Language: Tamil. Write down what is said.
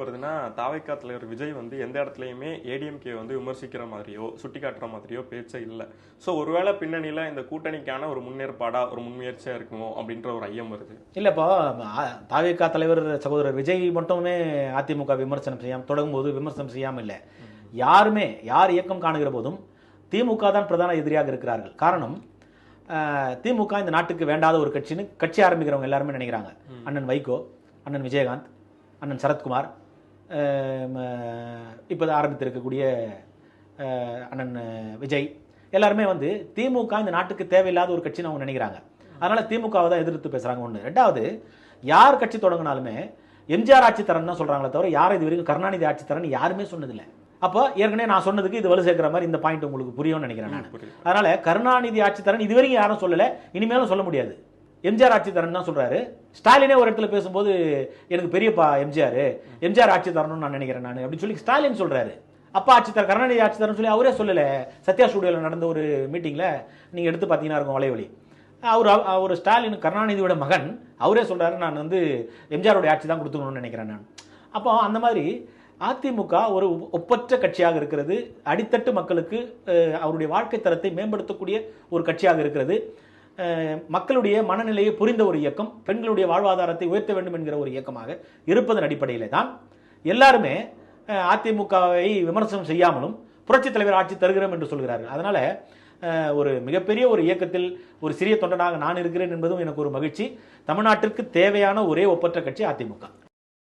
வருதுன்னா, தாவேகா தலைவர் விஜய் வந்து எந்த இடத்துலயுமே ஏடிஎம்கே வந்து விமர்சிக்கிற மாதிரியோ, சுட்டிக்காட்டுற மாதிரியோ பேச்சே இல்ல. ஸோ ஒருவேளை பின்னணியில இந்த கூட்டணிக்கான ஒரு முன்னேற்பாடா, ஒரு முன்முயற்சியா இருக்குமோ அப்படின்ற ஒரு ஐயம் வருது. இல்லை, இப்போ தாவேகா தலைவர் சகோதரர் விஜய் மட்டுமே அதிமுக விமர்சனம் செய்யாமல் தொடங்கும்போது விமர்சனம் செய்யாமல் இல்லை. யாருமே யார் இயக்கம் காணுகிற போதும் திமுக தான் பிரதான எதிரியாக இருக்கிறார்கள். காரணம், திமுக இந்த நாட்டுக்கு வேண்டாத ஒரு கட்சின்னு கட்சி ஆரம்பிக்கிறவங்க எல்லாருமே நினைக்கிறாங்க. அண்ணன் வைகோ, அண்ணன் விஜயகாந்த், அண்ணன் சரத்குமார், இப்போ ஆரம்பித்திருக்கக்கூடிய அண்ணன் விஜய், எல்லாருமே வந்து திமுக இந்த நாட்டுக்கு தேவையில்லாத ஒரு கட்சின்னு அவங்க நினைக்கிறாங்க. அதனால திமுகவை தான் எதிர்த்து பேசுறாங்க. ஒன்று. ரெண்டாவது, யார் கட்சி தொடங்கினாலுமே எம்ஜிஆர் ஆட்சி தரன்னு தான் சொல்றாங்களே தவிர யாரும் இது வரைக்கும் கருணாநிதி ஆட்சி தரன்னு யாருமே சொன்னதில்லை. அப்போ ஏற்கனவே நான் சொன்னதுக்கு இது வலு சேர்க்கிற மாதிரி இந்த பாயிண்ட் உங்களுக்கு புரியும்னு நினைக்கிறேன் நான். அதனால கருணாநிதி ஆட்சி தரன் இதுவரைக்கும் யாரும் சொல்லல, இனிமேலும் சொல்ல முடியாது. எம்ஜிஆர் ஆட்சி தரன் தான் சொல்றாரு. ஸ்டாலினே ஒரு இடத்துல பேசும்போது எனக்கு பெரியப்பா எம்ஜிஆர் ஆட்சி தரணும்னு நான் நினைக்கிறேன் நான் அப்படின்னு சொல்லி ஸ்டாலின் சொல்றாரு. அப்பா ஆட்சி தர கருணாநிதி ஆட்சி தரன்னு சொல்லி அவரே சொல்லல. சத்யா ஸ்டுடியோவில் நடந்த ஒரு மீட்டிங்ல நீங்க எடுத்து பார்த்தீங்கன்னா இருக்கும் வலைவலி. அவர் ஸ்டாலின் கருணாநிதியோட மகன் அவரே சொல்றாரு, நான் வந்து எம்ஜிஆரோட ஆட்சி தான் கொடுத்துக்கணும்னு நினைக்கிறேன் நான். அப்போ அந்த மாதிரி அதிமுக ஒரு ஒப்பற்ற கட்சியாக இருக்கிறது. அடித்தட்டு மக்களுக்கு அவருடைய வாழ்க்கை தரத்தை மேம்படுத்தக்கூடிய ஒரு கட்சியாக இருக்கிறது. மக்களுடைய மனநிலையை புரிந்த ஒரு இயக்கம், பெண்களுடைய வாழ்வாதாரத்தை உயர்த்த வேண்டும் என்கிற ஒரு இயக்கமாக இருப்பதன் அடிப்படையிலே தான் எல்லாருமே அதிமுகவை விமர்சனம் செய்யாமலும் புரட்சித் தலைவர் ஆட்சி தருகிறோம் என்று சொல்கிறார்கள். அதனால ஒரு மிகப்பெரிய ஒரு இயக்கத்தில் ஒரு சிறிய தொண்டனாக நான் இருக்கிறேன் என்பதும் எனக்கு ஒரு மகிழ்ச்சி. தமிழ்நாட்டிற்கு தேவையான ஒரே ஒப்பற்ற கட்சி அதிமுக.